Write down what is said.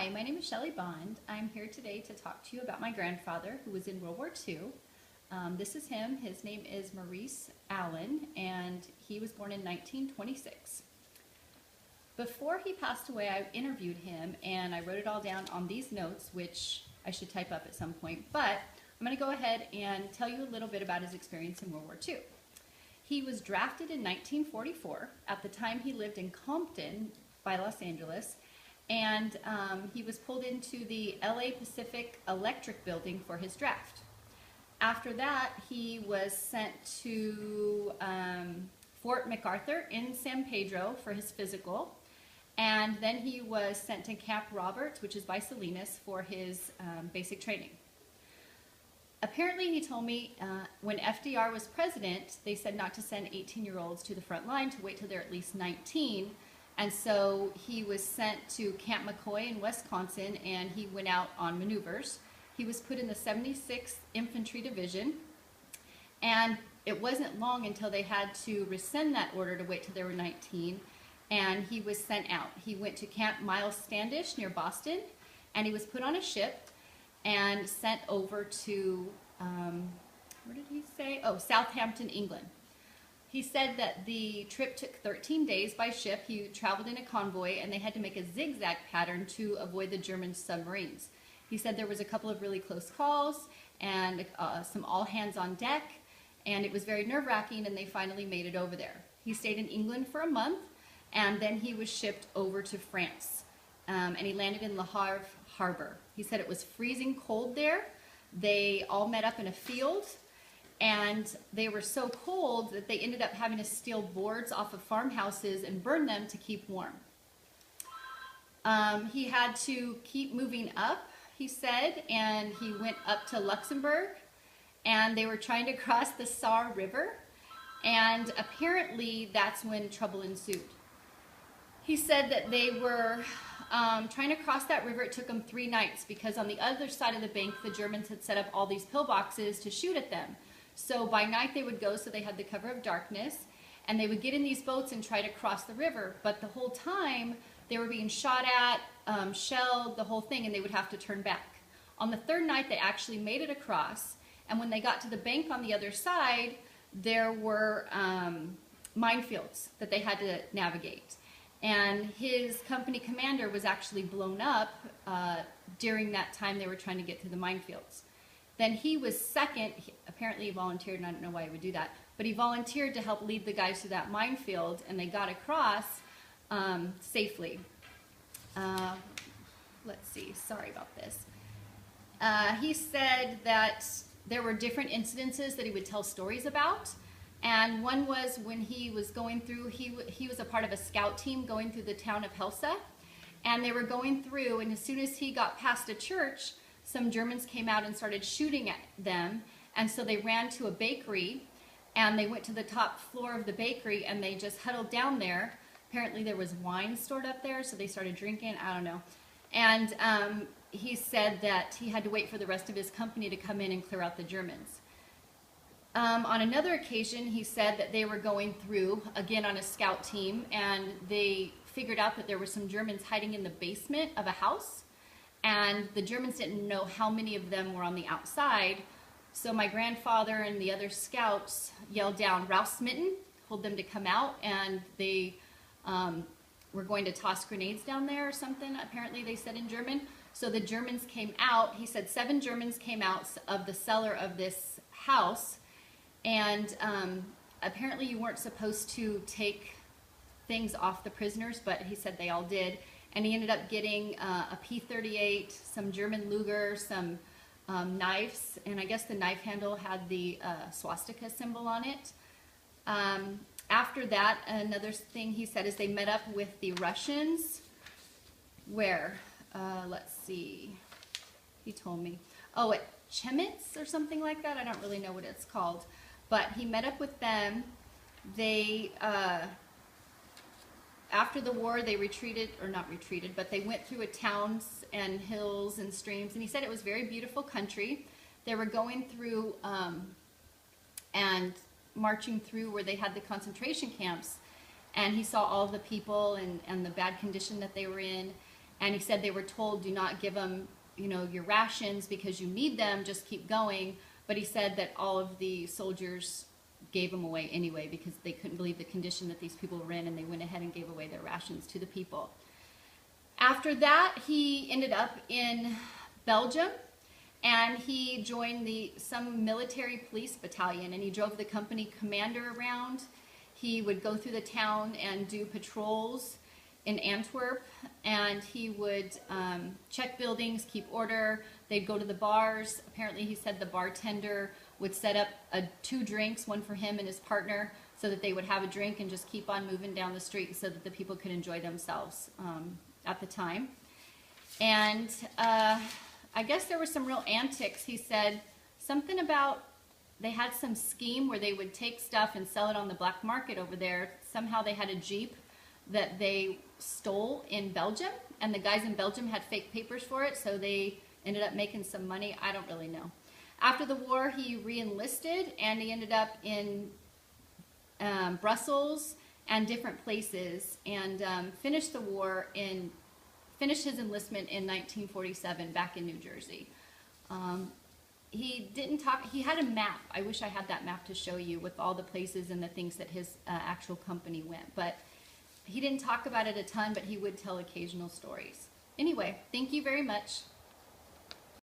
Hi, my name is Sbond. I'm here today to talk to you about my grandfather who was in World War II. This is him. His name is Maurice Allen, and he was born in 1926. Before he passed away, I interviewed him, and I wrote it all down on these notes, which I should type up at some point, but I'm going to go ahead and tell you a little bit about his experience in World War II. He was drafted in 1944. At the time, he lived in Compton by Los Angeles, and he was pulled into the LA Pacific Electric building for his draft. After that, he was sent to Fort MacArthur in San Pedro for his physical, and then he was sent to Camp Roberts, which is by Salinas, for his basic training. Apparently, he told me when FDR was president, they said not to send 18-year-olds to the front line, to wait till they're at least 19. And so he was sent to Camp McCoy in Wisconsin, and he went out on maneuvers. He was put in the 76th Infantry Division, and it wasn't long until they had to rescind that order to wait till they were 19, and he was sent out. He went to Camp Miles Standish near Boston, and he was put on a ship and sent over to, where did he say? Oh, Southampton, England. He said that the trip took 13 days by ship. He traveled in a convoy, and they had to make a zigzag pattern to avoid the German submarines. He said there was a couple of really close calls and some all hands on deck, and it was very nerve-wracking, and they finally made it over there. He stayed in England for a month, and then he was shipped over to France, and he landed in Le Havre Harbor. He said it was freezing cold there. They all met up in a field, and they were so cold that they ended up having to steal boards off of farmhouses and burn them to keep warm. He had to keep moving up, he said, and he went up to Luxembourg, and they were trying to cross the Saar River, and apparently that's when trouble ensued. He said that they were trying to cross that river. It took them 3 nights because on the other side of the bank, the Germans had set up all these pillboxes to shoot at them. So by night they would go, so they had the cover of darkness, and they would get in these boats and try to cross the river. But the whole time they were being shot at, shelled, the whole thing, and they would have to turn back. On the 3rd night they actually made it across, and when they got to the bank on the other side, there were minefields that they had to navigate. And his company commander was actually blown up during that time they were trying to get through the minefields. Then he was second. Apparently he volunteered, and I don't know why he would do that, but he volunteered to help lead the guys through that minefield, and they got across safely. Let's see, sorry about this. He said that there were different incidences that he would tell stories about, and one was when he was going through, he was a part of a scout team going through the town of Helsa, and they were going through, and as soon as he got past a church, some Germans came out and started shooting at them, and so they ran to a bakery, and they went to the top floor of the bakery, and they just huddled down there. Apparently there was wine stored up there, so they started drinking, I don't know. And he said that he had to wait for the rest of his company to come in and clear out the Germans. On another occasion, he said that they were going through, again on a scout team, and they figured out that there were some Germans hiding in the basement of a house, and the Germans didn't know how many of them were on the outside, so my grandfather and the other scouts yelled down, "Ralph Smitten," told them to come out, and they were going to toss grenades down there or something, apparently they said in German. So the Germans came out. He said 7 Germans came out of the cellar of this house, and apparently you weren't supposed to take things off the prisoners, but he said they all did. And he ended up getting a P-38, some German Luger, some knives, and I guess the knife handle had the swastika symbol on it. After that, another thing he said is they met up with the Russians, where, let's see, he told me, oh, at Chemitz or something like that, I don't really know what it's called, but he met up with them. They, after the war, they retreated, or not retreated, but they went through towns and hills and streams, and he said it was very beautiful country. They were going through and marching through where they had the concentration camps, and he saw all the people and the bad condition that they were in, And he said they were told, do not give them, your rations because you need them, just keep going. But he said that all of the soldiers gave them away anyway because they couldn't believe the condition that these people were in, and they went ahead and gave away their rations to the people. After that, he ended up in Belgium, and he joined some military police battalion, and he drove the company commander around. He would go through the town and do patrols in Antwerp, and he would check buildings, keep order. They'd go to the bars. Apparently, he said the bartender would set up 2 drinks, one for him and his partner, so that they would have a drink and just keep on moving down the street so that the people could enjoy themselves at the time. And I guess there were some real antics. He said something about they had some scheme where they would take stuff and sell it on the black market over there. Somehow they had a Jeep that they stole in Belgium, and the guys in Belgium had fake papers for it, so they ended up making some money. I don't really know. After the war, he re-enlisted, and he ended up in Brussels and different places, and finished his enlistment in 1947 back in New Jersey. He didn't talk, he had a map. I wish I had that map to show you with all the places and the things that his actual company went, but he didn't talk about it a ton, but he would tell occasional stories. Anyway, thank you very much.